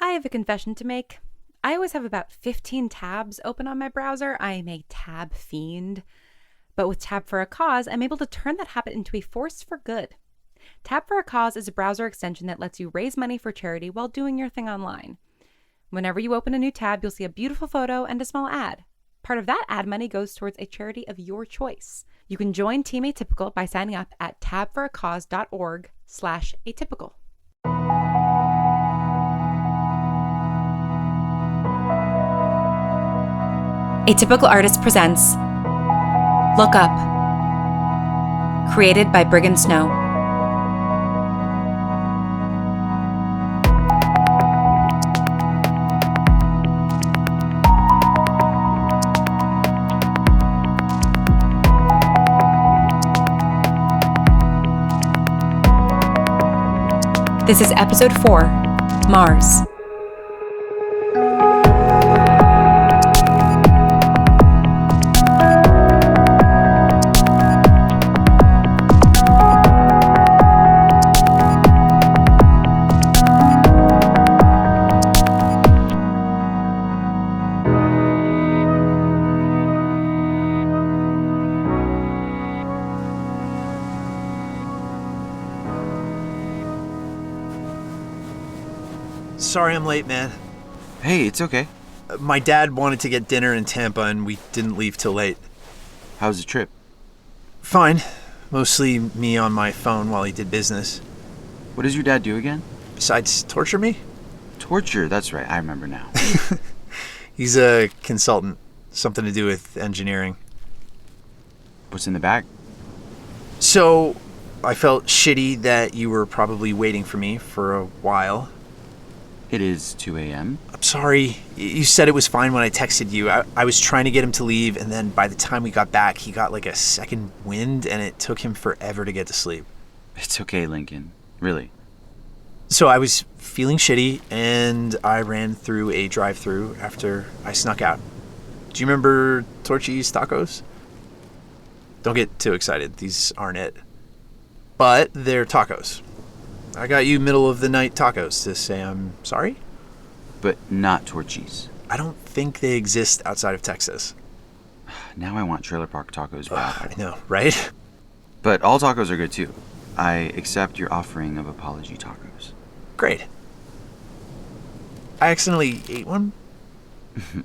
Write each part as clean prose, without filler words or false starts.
I have a confession to make. I always have about 15 tabs open on my browser. I am a tab fiend. But with Tab for a Cause, I'm able to turn that habit into a force for good. Tab for a Cause is a browser extension that lets you raise money for charity while doing your thing online. Whenever you open a new tab, you'll see a beautiful photo and a small ad. Part of that ad money goes towards a charity of your choice. You can join Team Atypical by signing up at tabforacause.org/atypical. Atypical Artist presents Look Up, created by Brigham Snow. This is episode 4, Mars. Sorry I'm late, man. Hey, it's okay. My dad wanted to get dinner in Tampa and we didn't leave till late. How's the trip? Fine. Mostly me on my phone while he did business. What does your dad do again? Besides torture me? Torture, that's right, I remember now. He's a consultant. Something to do with engineering. What's in the bag? So, I felt shitty that you were probably waiting for me for a while. It is 2 a.m. I'm sorry. You said it was fine when I texted you. I was trying to get him to leave, and then by the time we got back, he got like a second wind, and it took him forever to get to sleep. It's okay, Lincoln. Really. So I was feeling shitty, and I ran through a drive-thru after I snuck out. Do you remember Torchy's tacos? Don't get too excited. These aren't it. But they're tacos. I got you middle-of-the-night tacos to say I'm sorry? But not Torchy's. I don't think they exist outside of Texas. Now I want trailer park tacos I back. know, right? But all tacos are good too. I accept your offering of apology tacos. Great. I accidentally ate one?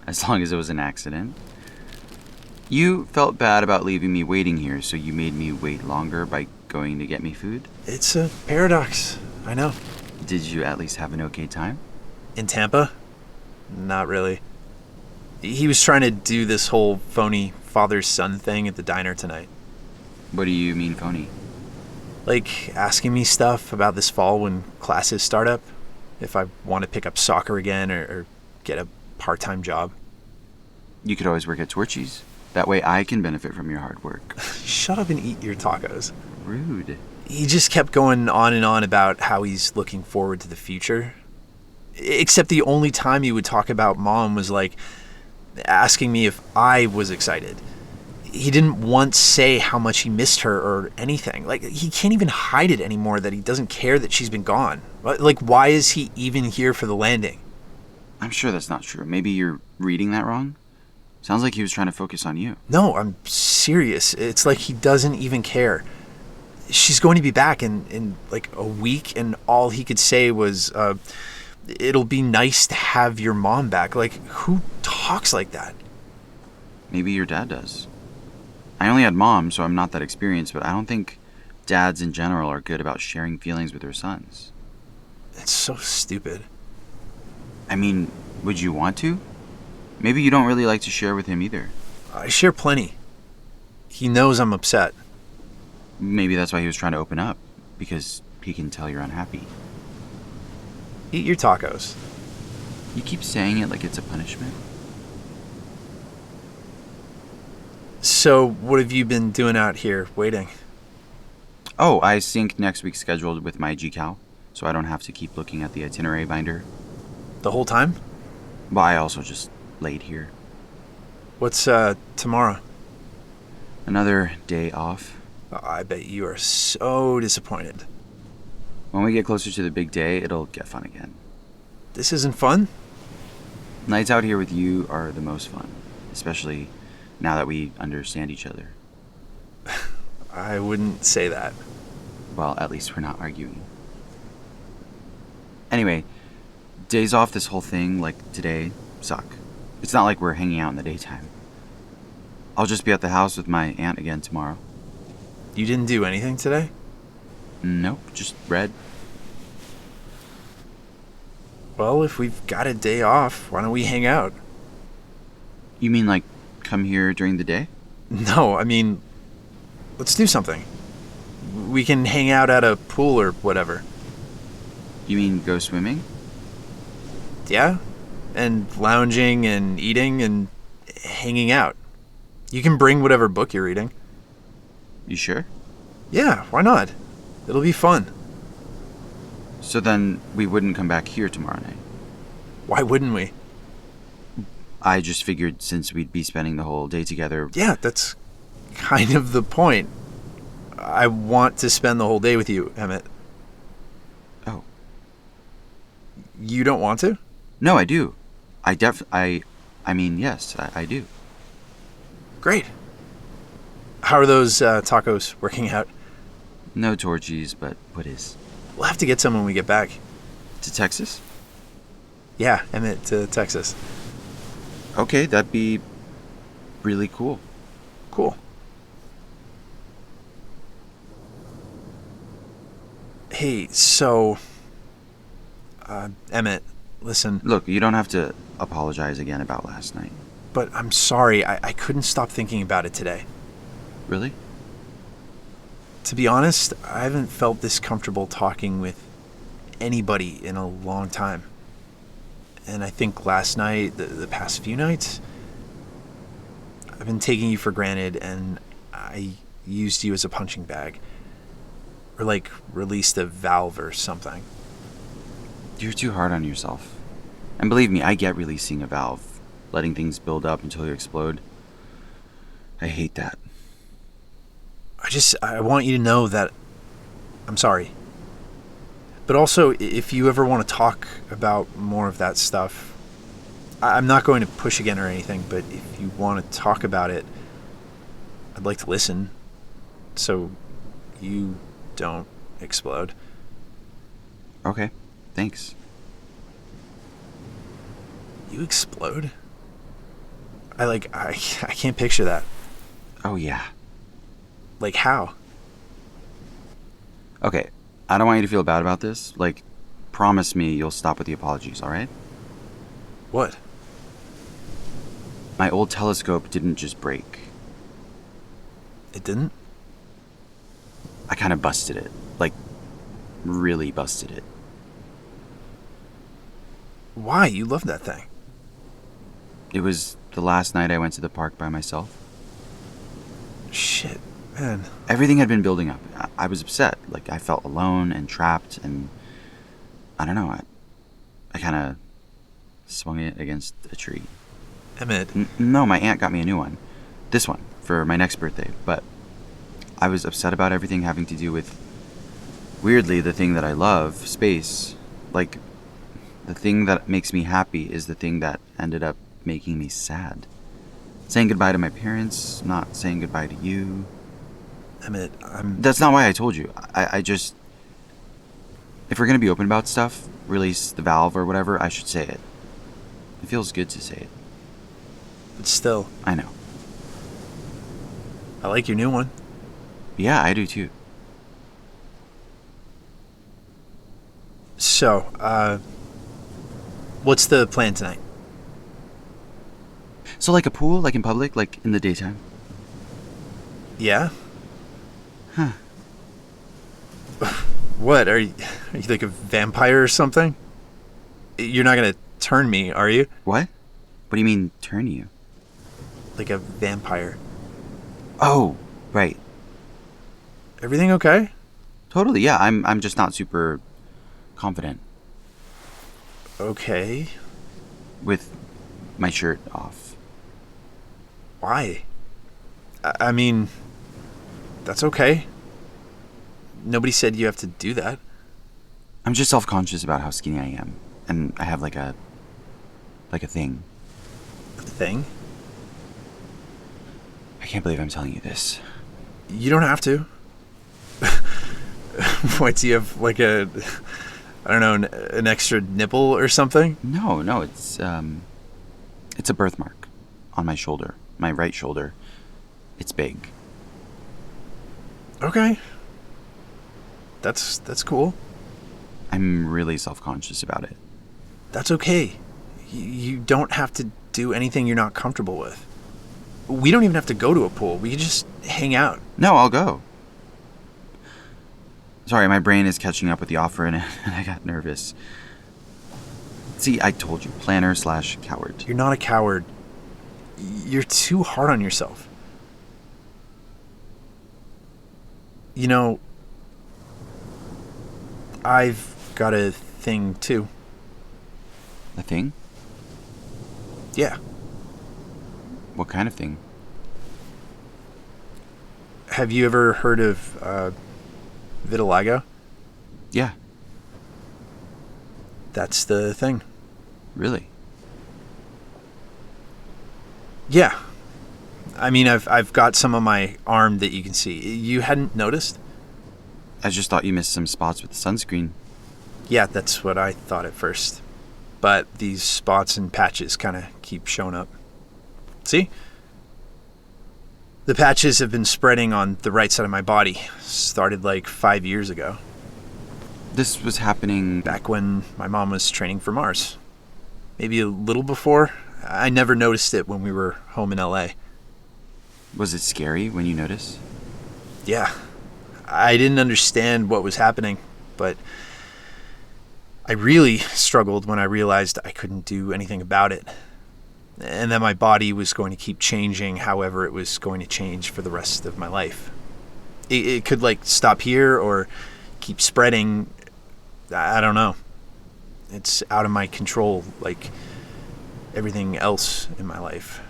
As long as it was an accident. You felt bad about leaving me waiting here, so you made me wait longer by going to get me food? It's a paradox. I know. Did you at least have an okay time? In Tampa? Not really. He was trying to do this whole phony father-son thing at the diner tonight. What do you mean phony? Like asking me stuff about this fall when classes start up. If I want to pick up soccer again or get a part-time job. You could always work at Torchy's. That way I can benefit from your hard work. Shut up and eat your tacos. Rude. He just kept going on and on about how he's looking forward to the future. Except the only time he would talk about Mom was like asking me if I was excited. He didn't once say how much he missed her or anything. Like, he can't even hide it anymore that he doesn't care that she's been gone. Like, why is he even here for the landing? I'm sure that's not true. Maybe you're reading that wrong? Sounds like he was trying to focus on you. No, I'm serious. It's like he doesn't even care. She's going to be back in like a week, and all he could say was, it'll be nice to have your mom back. Like, who talks like that? Maybe your dad does. I only had Mom, so I'm not that experienced, but I don't think dads in general are good about sharing feelings with their sons. It's so stupid. I mean, would you want to? Maybe you don't really like to share with him either. I share plenty. He knows I'm upset. Maybe that's why he was trying to open up, because he can tell you're unhappy. Eat your tacos. You keep saying it like it's a punishment. So, what have you been doing out here, waiting? Oh, I synced next week's schedule with my GCal, so I don't have to keep looking at the itinerary binder. The whole time? But I also just laid here. What's, tomorrow? Another day off. I bet you are so disappointed. When we get closer to the big day, it'll get fun again. This isn't fun? Nights out here with you are the most fun, especially now that we understand each other. I wouldn't say that. Well, at least we're not arguing. Anyway, days off this whole thing, like today, suck. It's not like we're hanging out in the daytime. I'll just be at the house with my aunt again tomorrow. You didn't do anything today? Nope, just read. Well, if we've got a day off, why don't we hang out? You mean like come here during the day? No, I mean, let's do something. We can hang out at a pool or whatever. You mean go swimming? Yeah? And lounging and eating and hanging out. You can bring whatever book you're reading. You sure? Yeah, why not? It'll be fun. So then we wouldn't come back here tomorrow night. Why wouldn't we? I just figured since we'd be spending the whole day together. Yeah, that's kind of the point. I want to spend the whole day with you, Emmett. Oh. You don't want to? No, I do. I mean, yes, I do. Great. How are those tacos working out? No Torchies, but what is? We'll have to get some when we get back. To Texas? Yeah, Emmett, to Texas. Okay, that'd be really cool. Cool. Hey, so... Emmett, listen, Look, you don't have to apologize again about last night. but I'm sorry, I couldn't stop thinking about it today. Really? To be honest, I haven't felt this comfortable talking with anybody in a long time. And I think last night, the past few nights, I've been taking you for granted and I used you as a punching bag. Or like released a valve or something. You're too hard on yourself. And believe me, I get releasing a valve, letting things build up until you explode. I hate that. I want you to know that I'm sorry. But also, if you ever want to talk about more of that stuff, I'm not going to push again or anything, but if you want to talk about it, I'd like to listen. So you don't explode. Okay, thanks. You explode? I can't picture that. Oh, yeah. Like how? Okay, I don't want you to feel bad about this. Like, promise me you'll stop with the apologies, alright? What? My old telescope didn't just break. It didn't? I kind of busted it. Like, really busted it. Why? You love that thing. It was the last night I went to the park by myself. Shit, man. Everything had been building up. I was upset. Like, I felt alone and trapped, and I don't know. I kind of swung it against a tree. Emmett. No, my aunt got me a new one. This one, for my next birthday. But I was upset about everything having to do with, weirdly, the thing that I love, space. Like, the thing that makes me happy is the thing that ended up making me sad. Saying goodbye to my parents, not saying goodbye to you. Emmett, That's not why I told you. I just... If we're gonna be open about stuff, release the valve or whatever, I should say it. It feels good to say it. But still, I know. I like your new one. Yeah, I do too. So, what's the plan tonight? So like a pool, like in public, like in the daytime? Yeah? Huh. What, are you like a vampire or something? You're not gonna turn me, are you? What? What do you mean, turn you? Like a vampire. Oh, right. Everything okay? Totally, yeah. I'm just not super confident Okay. with my shirt off. Why? I mean, that's okay. Nobody said you have to do that. I'm just self-conscious about how skinny I am. And I have like a thing. A thing? I can't believe I'm telling you this. You don't have to. What, do you have like I don't know, an extra nipple or something? No, it's a birthmark on my shoulder, my right shoulder. It's big. Okay. That's cool. I'm really self-conscious about it. That's okay. You don't have to do anything you're not comfortable with. We don't even have to go to a pool. We can just hang out. No, I'll go. Sorry, my brain is catching up with the offer and I got nervous. See, I told you, planner/coward. You're not a coward. You're too hard on yourself. You know, I've got a thing too. A thing? Yeah. What kind of thing? Have you ever heard of vitiligo? Yeah, That's the thing. really? Yeah. I mean, I've got some on my arm that you can see. You hadn't noticed? I just thought you missed some spots with the sunscreen. Yeah, that's what I thought at first. But these spots and patches kind of keep showing up. See? The patches have been spreading on the right side of my body. Started like 5 years ago, This was happening. back when my mom was training for Mars. Maybe a little before. I never noticed it when we were home in LA. Was it scary when you noticed? Yeah. I didn't understand what was happening, but I really struggled when I realized I couldn't do anything about it. And that my body was going to keep changing however it was going to change for the rest of my life. It could like stop here or keep spreading. I don't know. It's out of my control, like everything else in my life.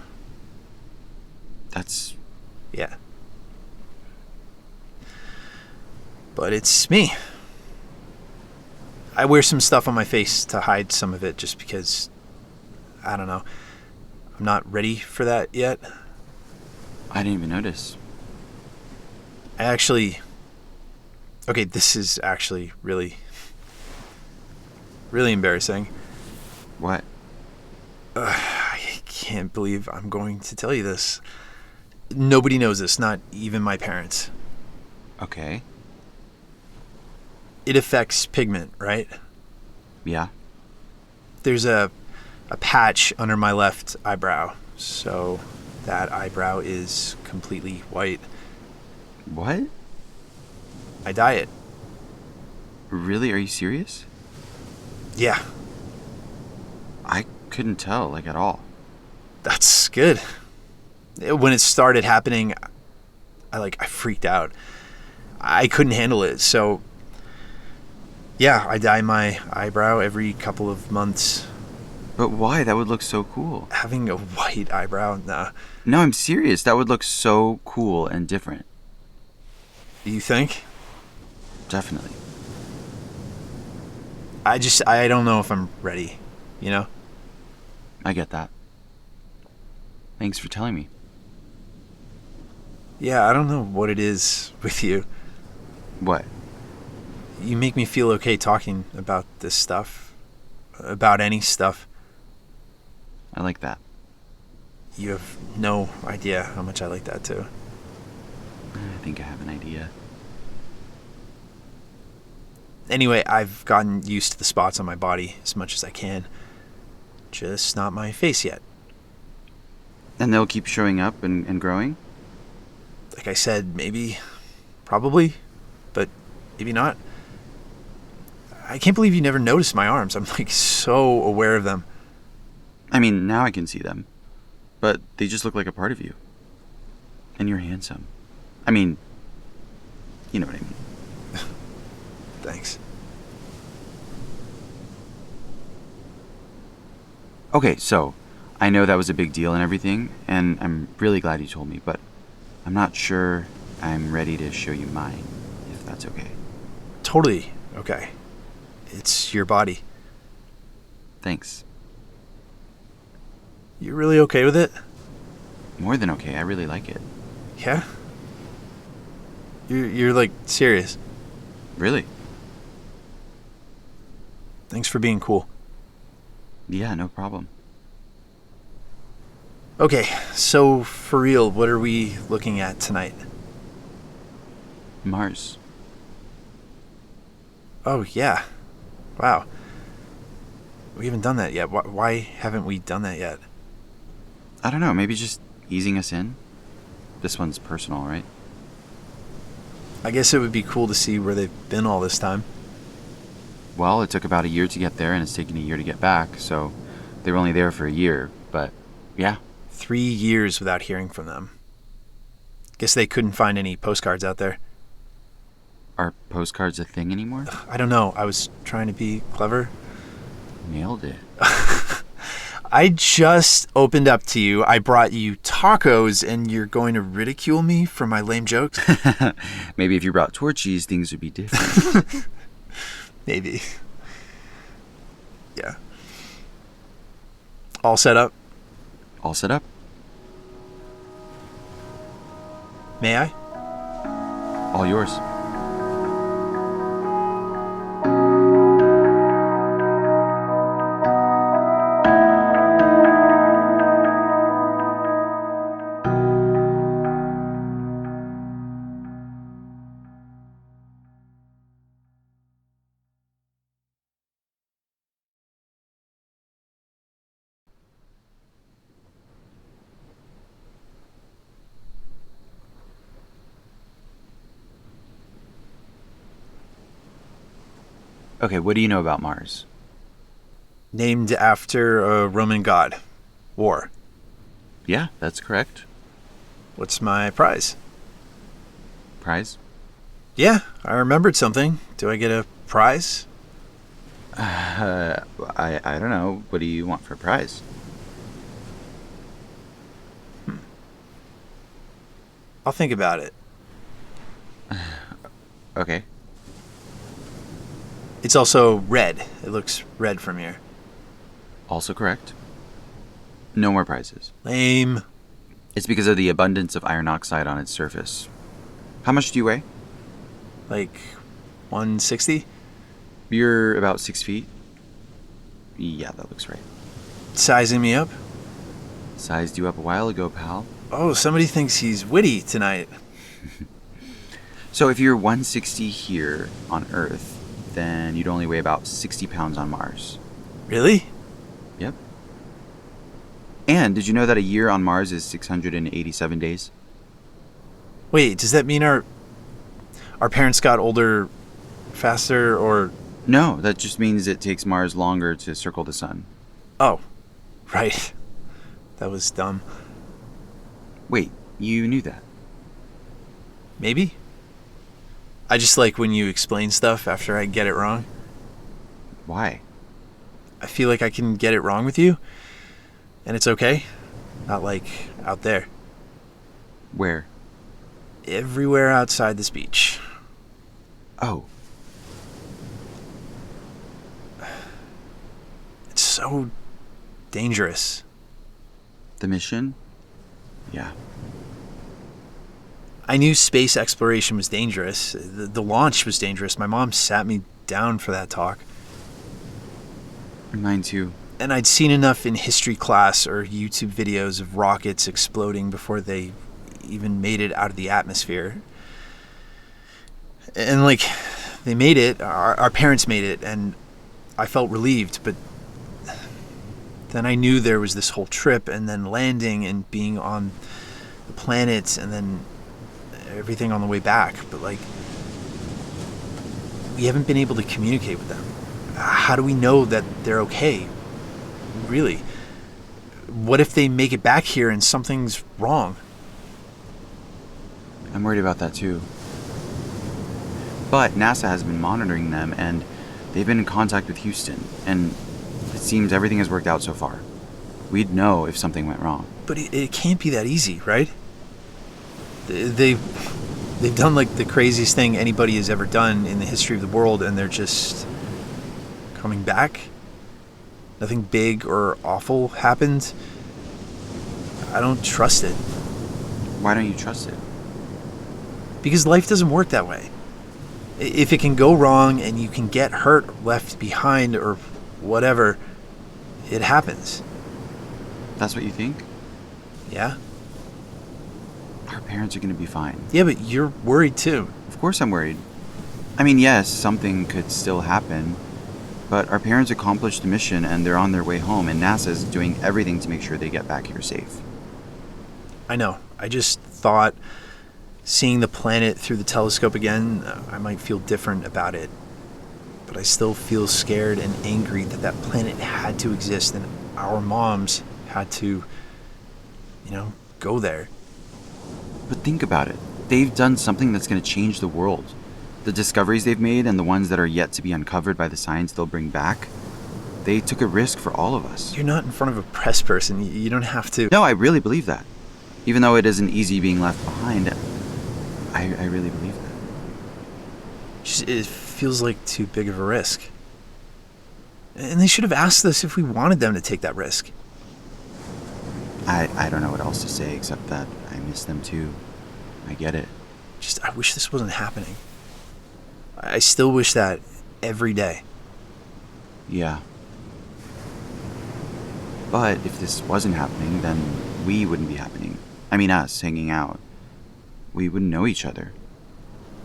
That's... Yeah. But it's me. I wear some stuff on my face to hide some of it just because, I don't know, I'm not ready for that yet. I didn't even notice. I actually... Okay, this is actually really embarrassing. What? I can't believe I'm going to tell you this. Nobody knows this, not even my parents. Okay. It affects pigment, right? Yeah. There's a patch under my left eyebrow, so that eyebrow is completely white. What? I dye it. Really? Are you serious? Yeah, I couldn't tell, like, at all. that's good. When it started happening, I freaked out. I couldn't handle it, so yeah, I dye my eyebrow every couple of months. But why? That would look so cool. Having a white eyebrow, nah. No, I'm serious. That would look so cool and different. You think? Definitely. I don't know if I'm ready, you know? I get that. Thanks for telling me. Yeah, I don't know what it is with you. What? You make me feel okay talking about this stuff. About any stuff. I like that. You have no idea how much I like that too. I think I have an idea. Anyway, I've gotten used to the spots on my body as much as I can. Just not my face yet. And they'll keep showing up and growing? Like I said, maybe, probably, but maybe not. I can't believe you never noticed my arms. I'm like so aware of them. I mean, now I can see them. But they just look like a part of you. And you're handsome. I mean, you know what I mean. Thanks. Okay, so I know that was a big deal and everything, and I'm really glad you told me, but I'm not sure I'm ready to show you mine, if that's okay. Totally okay. It's your body. Thanks. You really okay with it? More than okay. I really like it. Yeah? You're like serious. Really? Thanks for being cool. Yeah, no problem. Okay, so for real, what are we looking at tonight? Mars. Oh, yeah. Wow. We haven't done that yet. Why haven't we done that yet? I don't know, maybe just easing us in? This one's personal, right? I guess it would be cool to see where they've been all this time. Well, it took about a year to get there, and it's taken a year to get back, so they were only there for a year, but yeah. 3 years without hearing from them. Guess they couldn't find any postcards out there. Are postcards a thing anymore? I don't know. I was trying to be clever. Nailed it. I just opened up to you. I brought you tacos, and you're going to ridicule me for my lame jokes? Maybe if you brought Torchies, things would be different. Maybe. Yeah. All set up? All set up? May I? All yours. Okay, what do you know about Mars? Named after a Roman god. War. Yeah, that's correct. What's my prize? Prize? Yeah, I remembered something. Do I get a prize? I don't know. What do you want for a prize? I'll think about it. Okay. It's also red. It looks red from here. Also correct. No more prizes. Lame. It's because of the abundance of iron oxide on its surface. How much do you weigh? Like 160? You're about 6 feet. Yeah, that looks right. Sizing me up? Sized you up a while ago, pal. Oh, somebody thinks he's witty tonight. So if you're 160 here on Earth, then you'd only weigh about 60 pounds on Mars. Really? Yep. And did you know that a year on Mars is 687 days? Wait, does that mean our parents got older faster or... No, that just means it takes Mars longer to circle the sun. Oh, right. That was dumb. Wait, you knew that? Maybe? I just like when you explain stuff after I get it wrong. Why? I feel like I can get it wrong with you, and it's okay. Not like out there. Where? Everywhere outside this beach. Oh, It's so dangerous. the mission? Yeah. I knew space exploration was dangerous. The launch was dangerous. My mom sat me down for that talk. Mine too. And I'd seen enough in history class or YouTube videos of rockets exploding before they even made it out of the atmosphere. And like, they made it, our parents made it, and I felt relieved, but then I knew there was this whole trip, and then landing and being on the planet, and then everything on the way back. But like, we haven't been able to communicate with them. How do we know that they're okay? Really? What if they make it back here and something's wrong? I'm worried about that too. But NASA has been monitoring them, and they've been in contact with Houston, and it seems everything has worked out so far. We'd know if something went wrong. But it can't be that easy, right? They've done like the craziest thing anybody has ever done in the history of the world, and they're just coming back? nothing big or awful happened, I don't trust it. Why don't you trust it? Because life doesn't work that way. If it can go wrong and you can get hurt, left behind, or whatever, it happens. That's what you think? Yeah? Our parents are going to be fine. Yeah, but you're worried too. Of course I'm worried. I mean, yes, something could still happen, but our parents accomplished the mission and they're on their way home, and NASA's doing everything to make sure they get back here safe. I know. I just thought seeing the planet through the telescope again, I might feel different about it. But I still feel scared and angry that that planet had to exist and our moms had to, go there. But think about it. They've done something that's going to change the world. The discoveries they've made and the ones that are yet to be uncovered by the science they'll bring back, they took a risk for all of us. You're not in front of a press person. You don't have to. No, I really believe that. Even though it isn't easy being left behind, I really believe that. It feels like too big of a risk. And they should have asked us if we wanted them to take that risk. I don't know what else to say except that I miss them too. I get it. I wish this wasn't happening. I still wish that every day. Yeah. But if this wasn't happening, then we wouldn't be happening. I mean, us hanging out. We wouldn't know each other.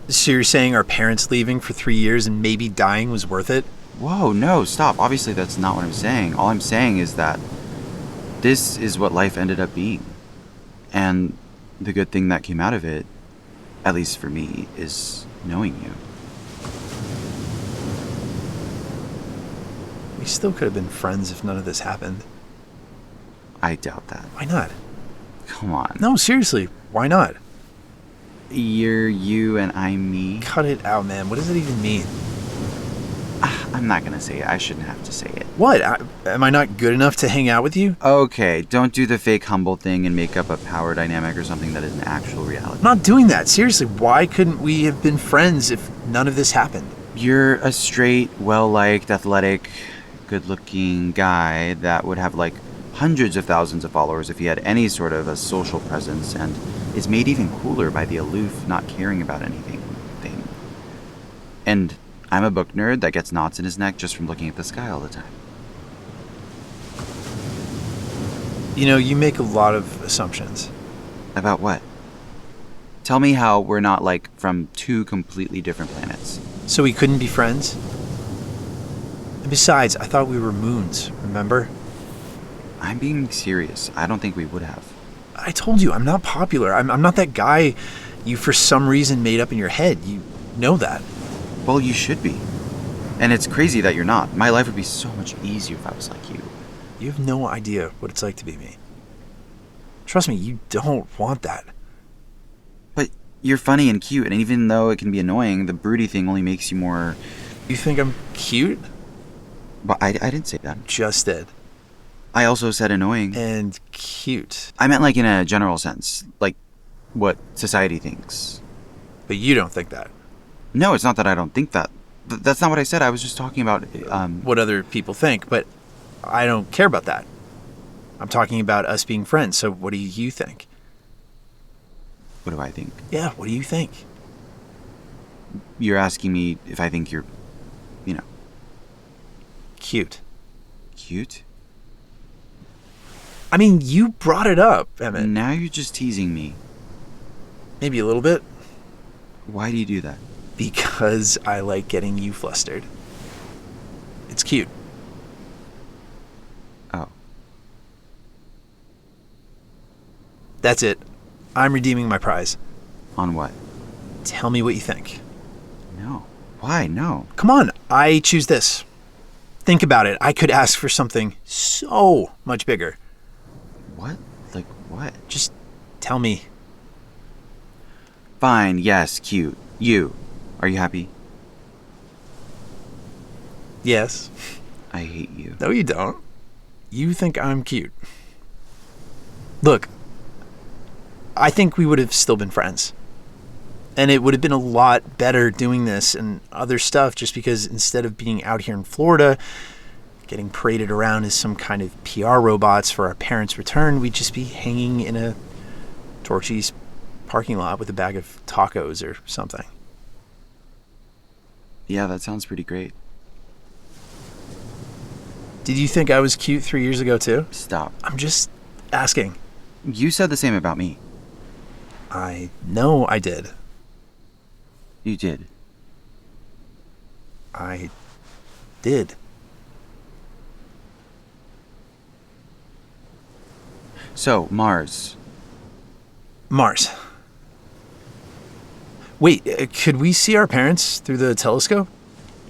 So you're saying our parents leaving for 3 years and maybe dying was worth it? Whoa, no, stop. Obviously, that's not what I'm saying. All I'm saying is that this is what life ended up being. And the good thing that came out of it, at least for me, is knowing you. We still could have been friends if none of this happened. I doubt that. Why not? Come on. No, seriously, why not? You're you and I'm me. Cut it out, man. What does it even mean? I'm not gonna say it. I shouldn't have to say it. What? Am I not good enough to hang out with you? Okay, don't do the fake humble thing and make up a power dynamic or something that is an actual reality. I'm not doing that. Seriously, why couldn't we have been friends if none of this happened? You're a straight, well-liked, athletic, good-looking guy that would have like hundreds of thousands of followers if he had any sort of a social presence, and is made even cooler by the aloof, not caring about anything thing. And I'm a book nerd that gets knots in his neck just from looking at the sky all the time. You make a lot of assumptions. About what? Tell me how we're not like from two completely different planets. So we couldn't be friends? And besides, I thought we were moons, remember? I'm being serious. I don't think we would have. I told you, I'm not popular. I'm not that guy you for some reason made up in your head. You know that. Well, you should be. And it's crazy that you're not. My life would be so much easier if I was like you. You have no idea what it's like to be me. Trust me, you don't want that. But you're funny and cute, and even though it can be annoying, the broody thing only makes you more... You think I'm cute? But I didn't say that. Just did. I also said annoying. And cute. I meant like in a general sense. Like what society thinks. But you don't think that. No, it's not that I don't think that. That's not what I said. I was just talking about... what other people think, but I don't care about that. I'm talking about us being friends, so what do you think? What do I think? Yeah, what do you think? You're asking me if I think you're, Cute. Cute? I mean, you brought it up, Emmett. Now you're just teasing me. Maybe a little bit. Why do you do that? Because I like getting you flustered. It's cute. Oh. That's it. I'm redeeming my prize. On what? Tell me what you think. No. Why? No. Come on, I choose this. Think about it. I could ask for something so much bigger. What? Like what? Just tell me. Fine, yes, cute. You. Are you happy? Yes. I hate you. No, you don't. You think I'm cute. Look, I think we would have still been friends. And it would have been a lot better doing this and other stuff just because instead of being out here in Florida, getting paraded around as some kind of PR robots for our parents' return, we'd just be hanging in a Torchy's parking lot with a bag of tacos or something. Yeah, that sounds pretty great. Did you think I was cute 3 years ago too? Stop. I'm just asking. You said the same about me. I know I did. You did. I did. So, Mars. Mars. Wait, could we see our parents through the telescope?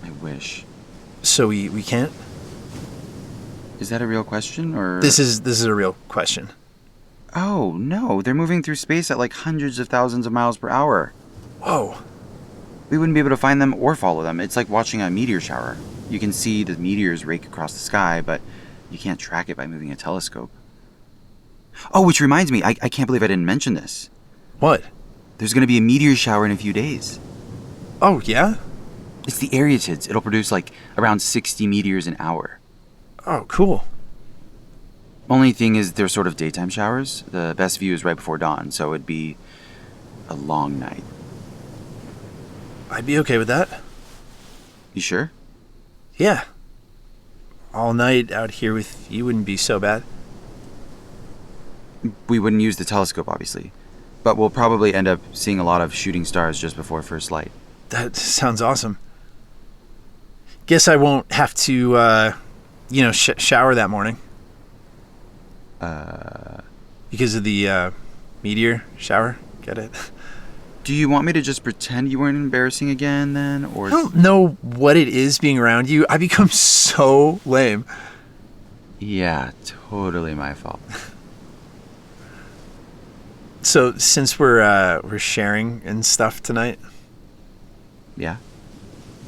I wish. So we can't? Is that a real question, or...? This is a real question. Oh, no. They're moving through space at like hundreds of thousands of miles per hour. Whoa. We wouldn't be able to find them or follow them. It's like watching a meteor shower. You can see the meteors rake across the sky, but you can't track it by moving a telescope. Oh, which reminds me, I can't believe I didn't mention this. What? There's going to be a meteor shower in a few days. Oh, yeah? It's the Arietids. It'll produce like around 60 meteors an hour. Oh, cool. Only thing is they're sort of daytime showers. The best view is right before dawn, so it'd be a long night. I'd be okay with that. You sure? Yeah. All night out here with you wouldn't be so bad. We wouldn't use the telescope, obviously. But we'll probably end up seeing a lot of shooting stars just before first light. That sounds awesome. Guess I won't have to, shower that morning. Because of the, meteor shower? Get it? Do you want me to just pretend you weren't embarrassing again, then? Or... I don't know what it is being around you. I become so lame. Yeah, totally my fault. So, since we're sharing and stuff tonight, Yeah?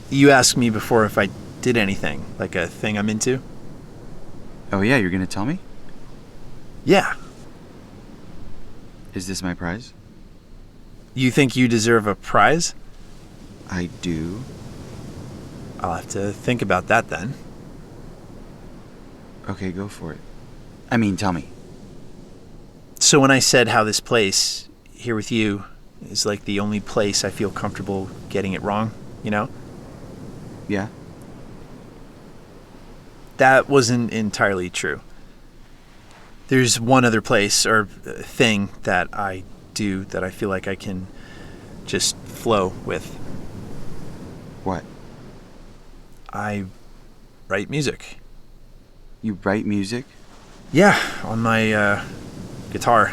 you asked me before if I did anything, like a thing I'm into. Oh yeah, you're gonna tell me? Yeah. Is this my prize? You think you deserve a prize? I do. I'll have to think about that then. Okay, go for it. I mean, tell me. So when I said how this place, here with you, is like the only place I feel comfortable getting it wrong, you know? Yeah? That wasn't entirely true. There's one other place or thing that I do that I feel like I can just flow with. What? I write music. You write music? Yeah, on my guitar.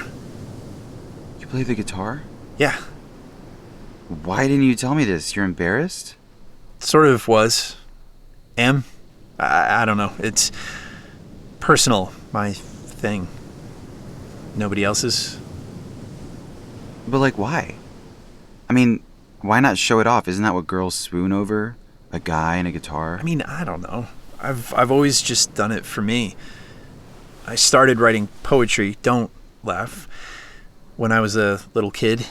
You play the guitar? Yeah, Why didn't you tell me this? You're embarrassed? sort of was. Am. I don't know. It's personal, my thing. Nobody else's. But like, why? I mean, why not show it off? Isn't that what girls swoon over? A guy and a guitar? I mean, I don't know. I've always just done it for me. I started writing poetry, don't laugh, when I was a little kid,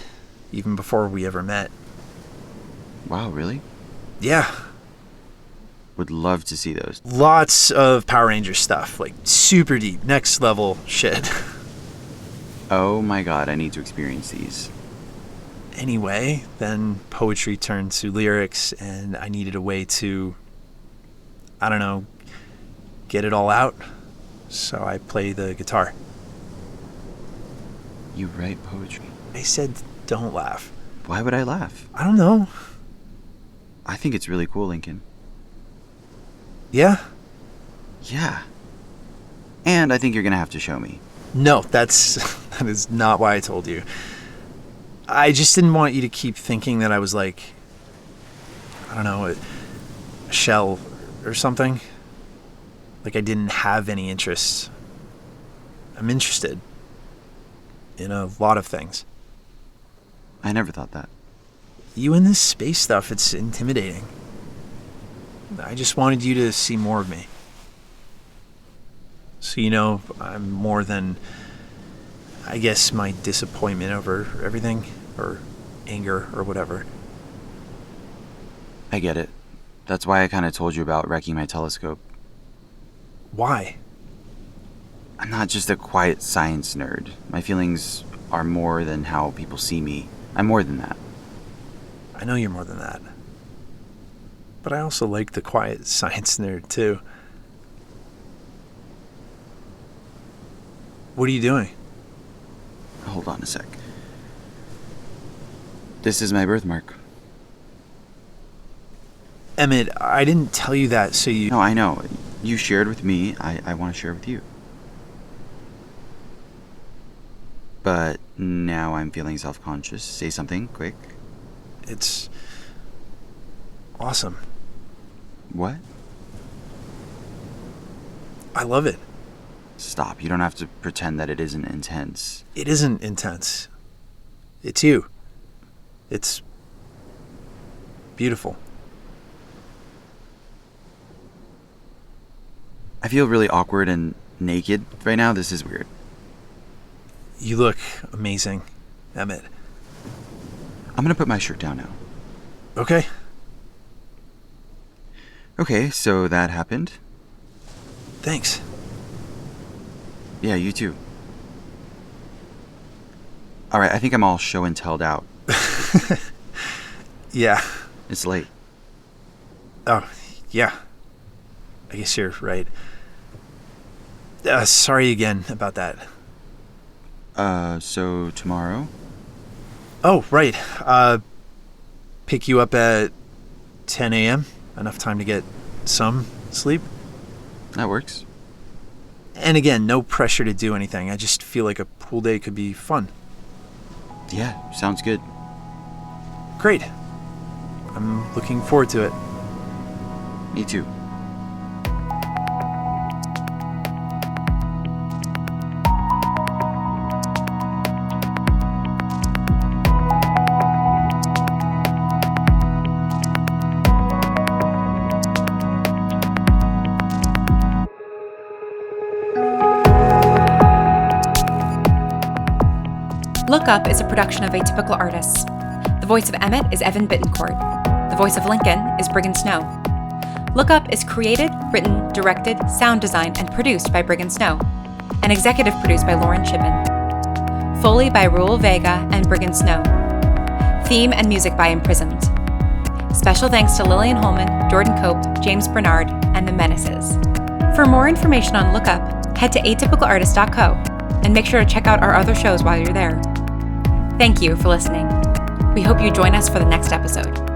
even before we ever met. Wow, really? Yeah, Would love to see those. lots of Power Rangers stuff, like super deep, next level shit. Oh my god, I need to experience these. Anyway, then poetry turned to lyrics, and I needed a way to, I don't know, get it all out. So I play the guitar. You write poetry. I said, don't laugh. Why would I laugh? I don't know. I think it's really cool, Lincoln. Yeah? Yeah. And I think you're gonna have to show me. No, that is not why I told you. I just didn't want you to keep thinking that I was like, I don't know, a shell or something. Like I didn't have any interests. I'm interested in a lot of things. I never thought that. You and this space stuff, it's intimidating. I just wanted you to see more of me. So you know, I'm more than, I guess, my disappointment over everything, or anger, or whatever. I get it. That's why I kind of told you about wrecking my telescope. Why? I'm not just a quiet science nerd. My feelings are more than how people see me. I'm more than that. I know you're more than that. But I also like the quiet science nerd, too. What are you doing? Hold on a sec. This is my birthmark. Emmett, I didn't tell you that so you... No, I know. You shared with me. I want to share with you. But now I'm feeling self-conscious. Say something, quick. It's... awesome. What? I love it. Stop. You don't have to pretend that it isn't intense. It isn't intense. It's you. It's... beautiful. I feel really awkward and naked right now. This is weird. You look amazing, Emmett. I'm gonna put my shirt down now. Okay. Okay, so that happened. Thanks. Yeah, you too. Alright, I think I'm all show and telled out. Yeah. It's late. Oh, yeah. I guess you're right. Sorry again about that. So tomorrow? Oh, right. Pick you up at 10 a.m. Enough time to get some sleep. That works. And again, no pressure to do anything. I just feel like a pool day could be fun. Yeah, sounds good. Great. I'm looking forward to it. Me too. Look Up is a production of Atypical Artists. The voice of Emmett is Evan Bittencourt. The voice of Lincoln is Brigham Snow. Look Up is created, written, directed, sound designed, and produced by Brigham Snow, and executive produced by Lauren Shippen. Foley by Raul Vega and Brigham Snow. Theme and music by Imprisoned. Special thanks to Lillian Holman, Jordan Cope, James Bernard, and The Menaces. For more information on Look Up, head to atypicalartist.co and make sure to check out our other shows while you're there. Thank you for listening. We hope you join us for the next episode.